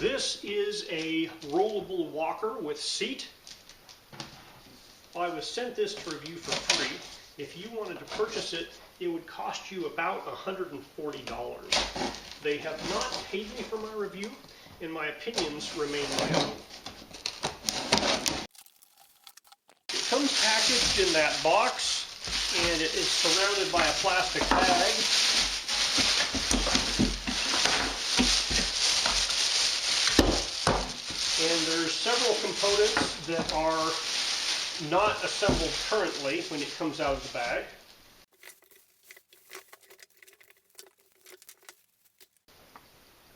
This is a rollable walker with seat. I was sent this to review for free. If you wanted to purchase it, it would cost you about $140. They have not paid me for my review, and my opinions remain my own. It comes packaged in that box, and it is surrounded by a plastic bag. And there's several components that are not assembled currently when it comes out of the bag.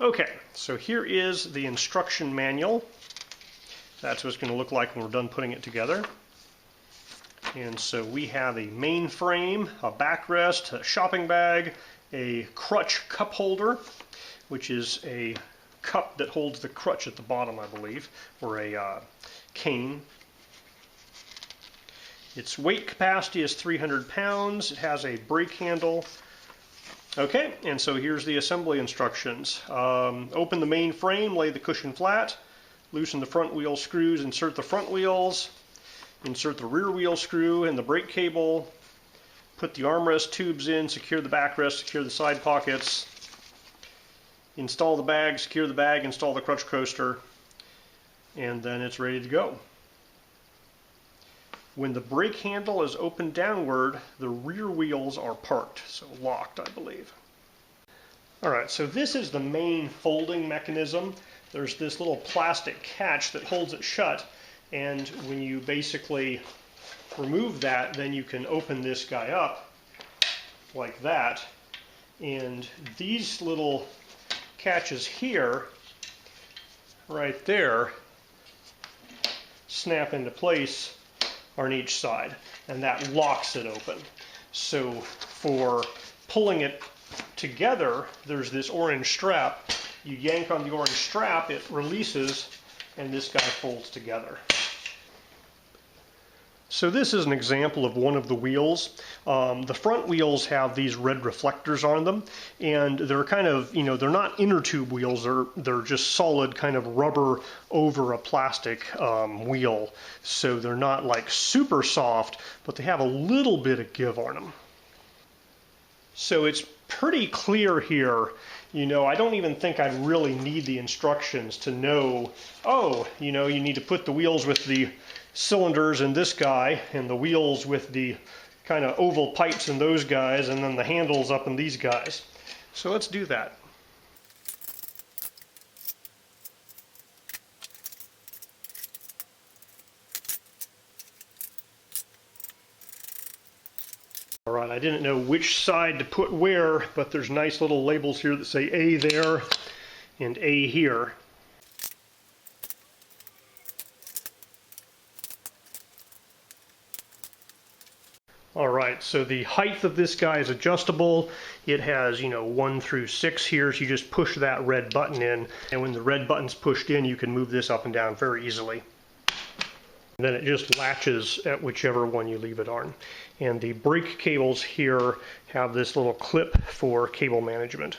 Okay, so here is the instruction manual. That's what it's going to look like when we're done putting it together. And so we have a main frame, a backrest, a shopping bag, a crutch cup holder, which is a cup that holds the crutch at the bottom, I believe, or a cane. Its weight capacity is 300 pounds. It has a brake handle. Okay, and so here's the assembly instructions. Open the main frame, lay the cushion flat, loosen the front wheel screws, insert the front wheels, insert the rear wheel screw and the brake cable, put the armrest tubes in, secure the backrest, secure the side pockets, install the bag, secure the bag, install the crutch coaster, and then it's ready to go. When the brake handle is opened downward, the rear wheels are parked, so locked, I believe. Alright, so this is the main folding mechanism. There's this little plastic catch that holds it shut, and when you basically remove that, then you can open this guy up like that. And these little catches here, right there, snap into place on each side, and that locks it open. So for pulling it together, there's this orange strap. You yank on the orange strap, it releases, and this guy folds together. So this is an example of one of the wheels. The front wheels have these red reflectors on them, and they're kind of, they're not inner tube wheels, they're just solid kind of rubber over a plastic wheel. So they're not like super soft, but they have a little bit of give on them. So it's pretty clear here. I don't even think I'd really need the instructions to know, oh, you need to put the wheels with the cylinders in this guy, and the wheels with the kind of oval pipes in those guys, and then the handles up in these guys. So let's do that. Alright, I didn't know which side to put where, but there's nice little labels here that say A there and A here. Alright, so the height of this guy is adjustable. It has, 1 through 6 here, so you just push that red button in, and when the red button's pushed in, you can move this up and down very easily. And then it just latches at whichever one you leave it on. And the brake cables here have this little clip for cable management.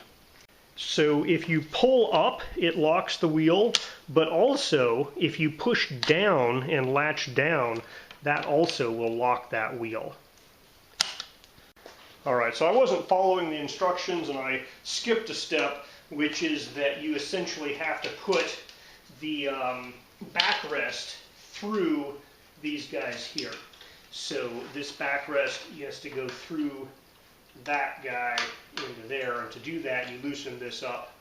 So if you pull up, it locks the wheel, but also if you push down and latch down, that also will lock that wheel. Alright, so I wasn't following the instructions and I skipped a step, which is that you essentially have to put the backrest through these guys here. So this backrest has to go through that guy into there, and to do that you loosen this up.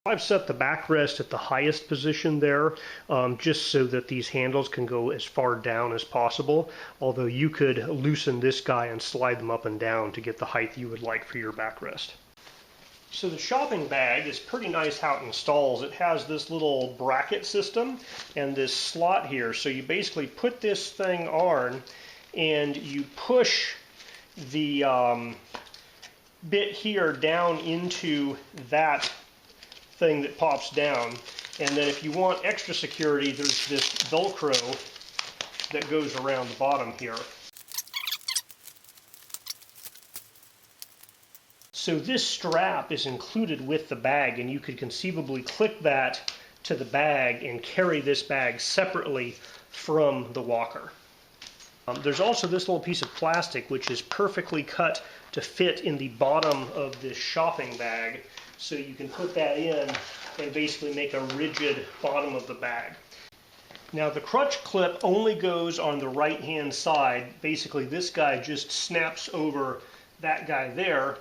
I've set the backrest at the highest position there, just so that these handles can go as far down as possible, although you could loosen this guy and slide them up and down to get the height you would like for your backrest. So the shopping bag is pretty nice how it installs. It has this little bracket system and this slot here, so you basically put this thing on and you push the bit here down into that thing that pops down, and then if you want extra security, there's this Velcro that goes around the bottom here. So this strap is included with the bag, and you could conceivably click that to the bag and carry this bag separately from the walker. There's also this little piece of plastic which is perfectly cut to fit in the bottom of this shopping bag, so you can put that in and basically make a rigid bottom of the bag. Now the crutch clip only goes on the right hand side. Basically this guy just snaps over that guy there,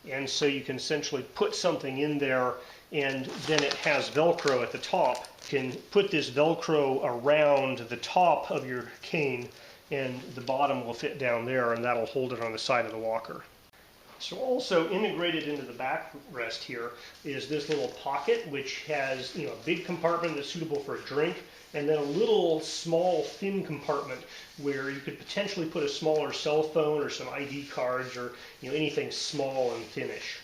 and so you can essentially put something in there, and then it has Velcro at the top. You can put this Velcro around the top of your cane, and the bottom will fit down there, and that'll hold it on the side of the walker. So also integrated into the backrest here is this little pocket, which has a big compartment that's suitable for a drink, and then a little small thin compartment where you could potentially put a smaller cell phone or some ID cards or anything small and thinnish.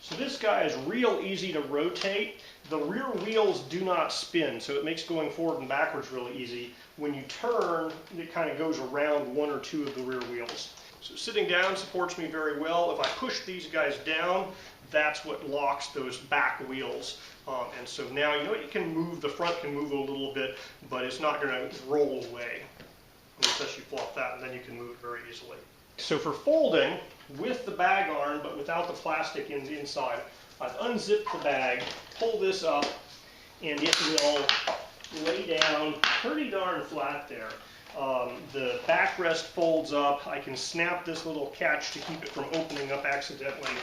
So this guy is real easy to rotate. The rear wheels do not spin, so it makes going forward and backwards really easy. When you turn, it kind of goes around one or two of the rear wheels. So sitting down supports me very well. If I push these guys down, that's what locks those back wheels. And so now you can move, the front can move a little bit, but it's not going to roll away unless you flop that, and then you can move it very easily. So for folding, with the bag arm but without the plastic inside, I've unzipped the bag, pull this up, and it will lay down pretty darn flat there. The backrest folds up. I can snap this little catch to keep it from opening up accidentally.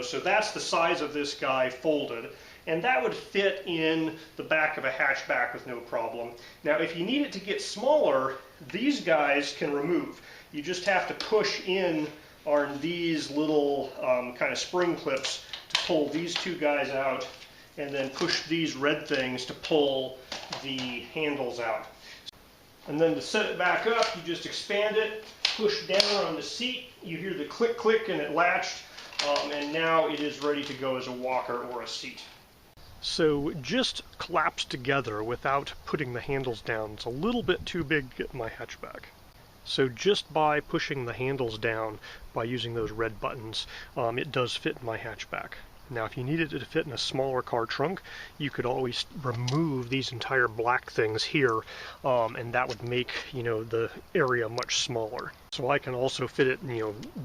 So that's the size of this guy folded, and that would fit in the back of a hatchback with no problem. Now if you need it to get smaller, these guys can remove. You just have to push in on these little kind of spring clips to pull these two guys out, and then push these red things to pull the handles out. And then to set it back up, you just expand it, push down on the seat, you hear the click click and it latched, and now it is ready to go as a walker or a seat. So just collapsed together without putting the handles down. It's a little bit too big to get in my hatchback. So just by pushing the handles down, by using those red buttons, it does fit in my hatchback. Now if you needed it to fit in a smaller car trunk, you could always remove these entire black things here, and that would make the area much smaller. So I can also fit it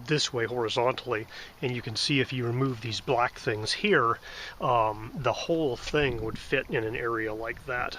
this way horizontally, and you can see if you remove these black things here, the whole thing would fit in an area like that.